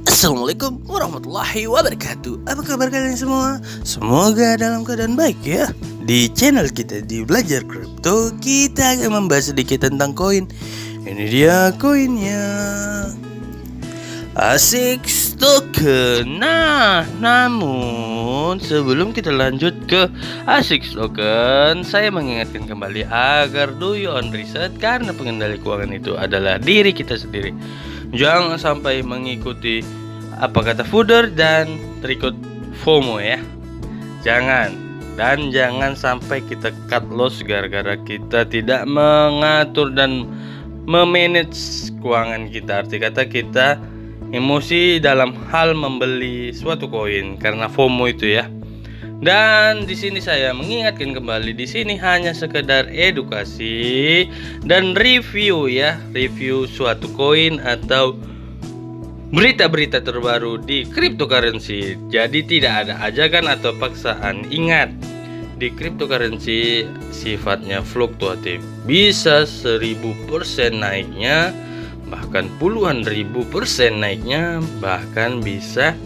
Assalamualaikum warahmatullahi wabarakatuh. Apa kabar kalian semua? Semoga dalam keadaan baik ya. Di channel kita di Belajar Kripto, kita akan membahas sedikit tentang koin. Ini dia koinnya, ASICS Token. Namun sebelum kita lanjut ke ASICS Token, saya mengingatkan kembali agar do your own research, karena pengendali keuangan itu adalah diri kita sendiri. Jangan sampai mengikuti apa kata founder dan terikut FOMO ya. Jangan sampai kita cut loss gara-gara kita tidak mengatur dan memanage keuangan kita. Arti kata kita emosi dalam hal membeli suatu koin karena FOMO itu ya. Dan di sini saya mengingatkan kembali, di sini hanya sekedar edukasi dan review ya, review suatu koin atau berita-berita terbaru di cryptocurrency. Jadi tidak ada ajakan atau paksaan. Ingat, di cryptocurrency sifatnya fluktuatif, bisa 1000% naiknya, bahkan puluhan ribu persen naiknya, bahkan bisa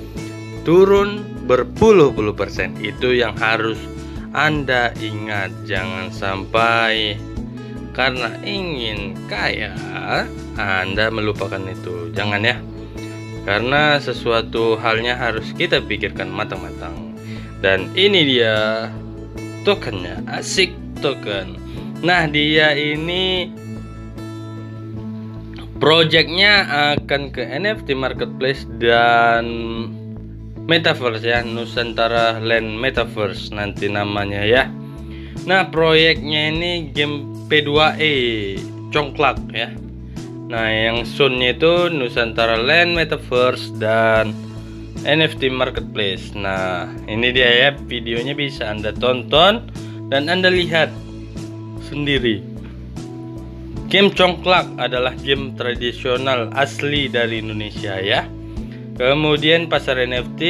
turun berpuluh-puluh persen. Itu yang harus Anda ingat. Jangan sampai karena ingin kaya Anda melupakan itu. Jangan ya, karena sesuatu halnya harus kita pikirkan matang-matang. Dan ini dia tokennya, ASICS Token. Nah, dia ini projectnya akan ke NFT marketplace dan Metaverse ya, Nusantara Land Metaverse nanti namanya ya. Nah, proyeknya ini game P2E congklak ya. Nah, yang soon-nya itu Nusantara Land Metaverse dan NFT marketplace. Nah, ini dia ya, videonya bisa Anda tonton dan Anda lihat sendiri. Game congklak adalah game tradisional asli dari Indonesia ya. Kemudian pasar NFT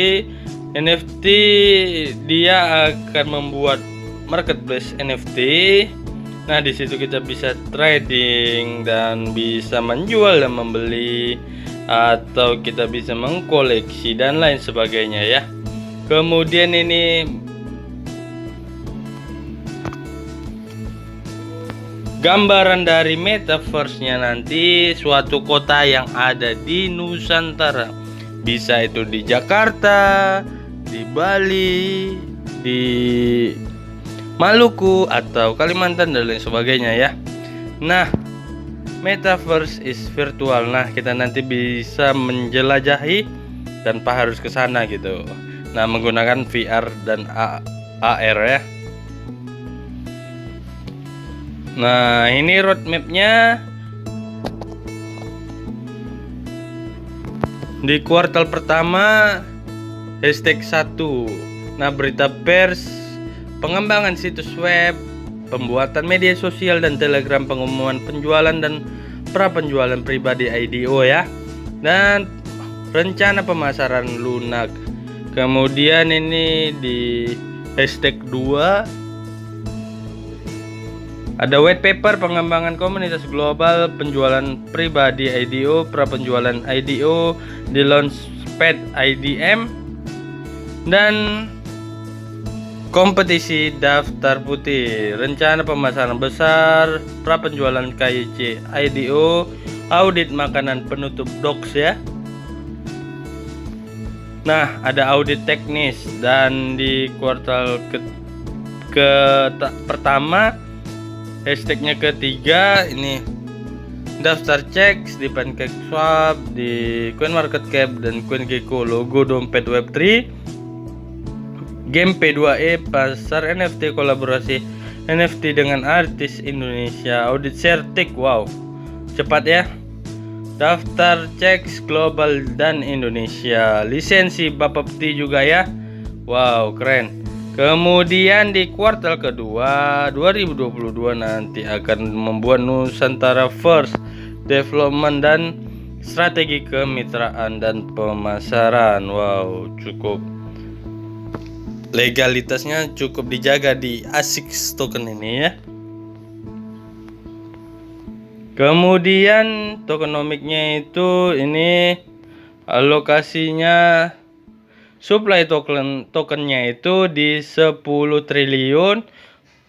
dia akan membuat marketplace NFT. Nah, di situ kita bisa trading dan bisa menjual dan membeli, atau kita bisa mengkoleksi dan lain sebagainya ya. Kemudian ini gambaran dari metaverse-nya, nanti suatu kota yang ada di Nusantara. Bisa itu di Jakarta, di Bali, di Maluku atau Kalimantan dan lain sebagainya ya. Nah, metaverse is virtual. Nah, kita nanti bisa menjelajahi tanpa harus ke sana gitu. Nah, menggunakan VR dan AR ya. Nah, ini roadmapnya. Di kuartal pertama #1. Nah, berita pers, pengembangan situs web, pembuatan media sosial dan Telegram, pengumuman penjualan dan pra penjualan pribadi IDO ya. Dan rencana pemasaran lunak. Kemudian ini di #2 ada white paper pengembangan komunitas global, penjualan pribadi IDO, pra penjualan IDO di Launchpad IDM, dan kompetisi daftar putih, rencana pemasaran besar, pra penjualan KYC IDO, audit makanan penutup docs ya. Nah, ada audit teknis. Dan di kuartal pertama hashtagnya ketiga ini daftar cek di PancakeSwap, di CoinMarketCap dan CoinGecko, logo dompet Web3, game P2E, pasar NFT, kolaborasi NFT dengan artis Indonesia, audit Certik, wow cepat ya, daftar cek global dan Indonesia, lisensi Bapepti juga ya, wow keren. Kemudian di kuartal kedua 2022 nanti akan membuat Nusantara First Development dan strategi kemitraan dan pemasaran. Wow, cukup legalitasnya cukup dijaga di ASICS Token ini ya. Kemudian tokenomiknya itu ini alokasinya supply tokennya itu di 10 triliun,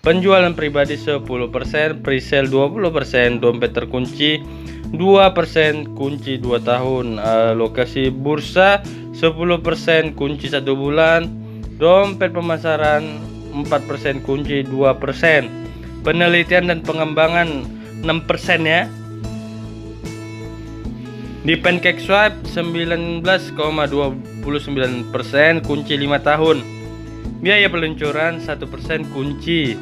penjualan pribadi 10%, presale 20%, dompet terkunci 2%, kunci 2 tahun, alokasi bursa 10%, kunci 1 bulan, dompet pemasaran 4%, kunci 2%, penelitian dan pengembangan 6% ya. Di PancakeSwap 19,29%, kunci 5 tahun. Biaya peluncuran 1%, kunci.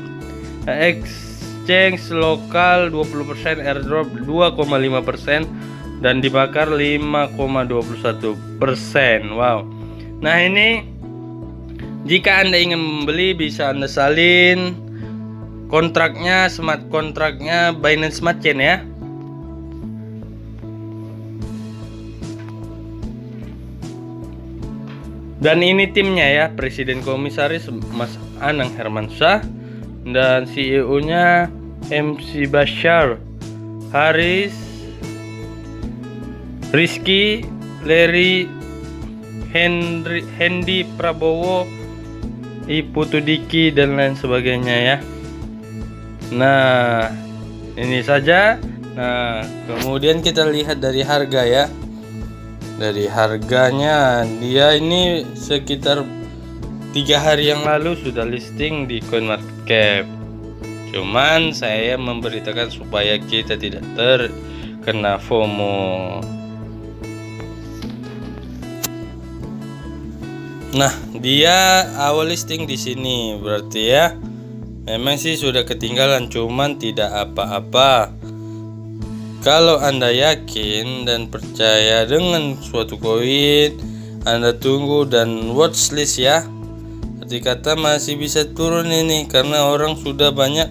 Exchange lokal 20%, airdrop 2,5%, dan dibakar 5,21%. Wow. Nah, ini jika Anda ingin membeli bisa Anda salin kontraknya, smart kontraknya Binance Smart Chain ya. Dan ini timnya ya, Presiden Komisaris Mas Anang Hermansyah, dan CEO-nya MC Bashar, Haris, Rizky, Larry, Hendy Prabowo, Iputu Diki, dan lain sebagainya ya. Nah, ini saja. Nah, kemudian kita lihat dari harga ya. Dari harganya, dia ini sekitar 3 hari yang lalu sudah listing di CoinMarketCap. Cuman saya memberitakan supaya kita tidak terkena FOMO. Nah, dia awal listing di sini, berarti ya memang sih sudah ketinggalan, cuman tidak apa-apa. Kalau Anda yakin dan percaya dengan suatu koin, Anda tunggu dan watchlist ya. Arti kata masih bisa turun ini karena orang sudah banyak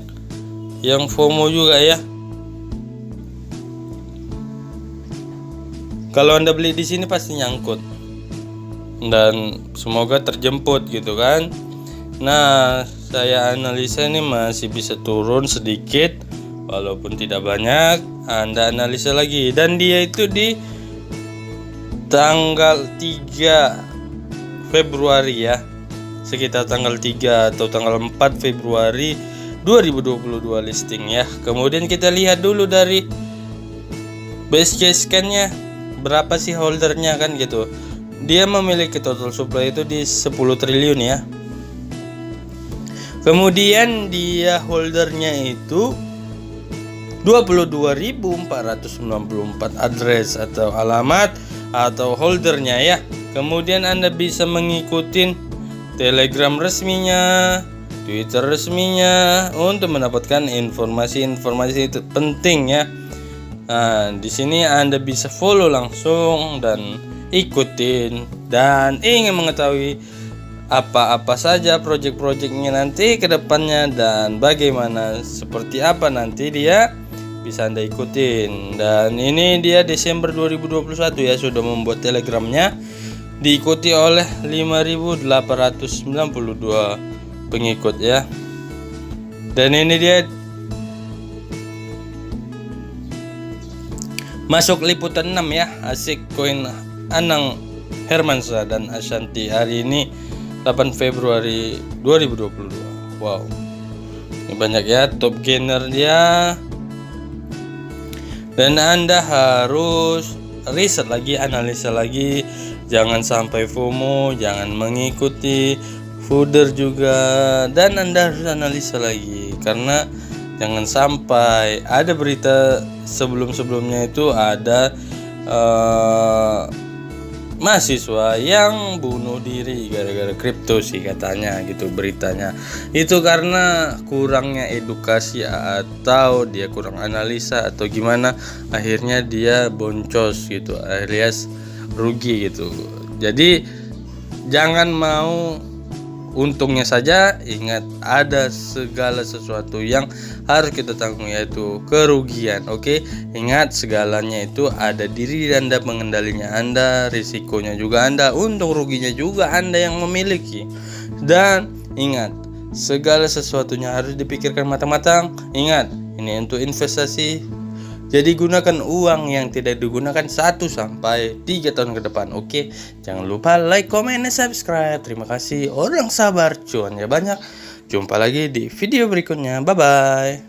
yang FOMO juga ya. Kalau Anda beli di sini pasti nyangkut. Dan semoga terjemput gitu kan. Nah, saya analisa ini masih bisa turun sedikit walaupun tidak banyak. Anda analisa lagi, dan dia itu di tanggal 3 Februari ya, sekitar tanggal 3 atau tanggal 4 Februari 2022 listing ya. Kemudian kita lihat dulu dari BSC scan-nya, berapa sih holdernya kan gitu. Dia memiliki total supply itu di 10 triliun ya. Kemudian dia holdernya itu 22.494 address atau alamat atau holdernya ya. Kemudian Anda bisa mengikuti Telegram resminya, Twitter resminya untuk mendapatkan informasi-informasi itu penting ya. Nah, di sini Anda bisa follow langsung dan ikutin, dan ingin mengetahui apa-apa saja project-projectnya nanti ke depannya dan bagaimana seperti apa nanti dia bisa Anda ikutin. Dan ini dia Desember 2021 ya, sudah membuat Telegramnya, diikuti oleh 5.892 pengikut ya. Dan ini dia masuk liputan 6 ya, asik koin Anang Hermansyah dan Ashanti hari ini 8 Februari 2022. Wow, ini banyak ya top gainer dia. Dan Anda harus riset lagi, analisa lagi, jangan sampai FOMO, jangan mengikuti fooder juga, dan Anda harus analisa lagi karena jangan sampai ada berita sebelumnya itu ada mahasiswa yang bunuh diri gara-gara kripto sih katanya gitu beritanya. Itu karena kurangnya edukasi atau dia kurang analisa atau gimana, akhirnya dia boncos gitu alias rugi gitu. Jadi jangan mau untungnya saja, ingat ada segala sesuatu yang harus kita tanggung yaitu kerugian. Oke, ingat segalanya itu ada diri Anda, pengendalinya Anda, risikonya juga Anda, untung ruginya juga Anda yang memiliki. Dan ingat segala sesuatunya harus dipikirkan matang-matang. Ingat, ini untuk investasi Jadi gunakan uang yang tidak digunakan 1 sampai 3 tahun ke depan. Oke, jangan lupa like, comment, dan subscribe. Terima kasih orang sabar, cuannya banyak. Jumpa lagi di video berikutnya. Bye bye.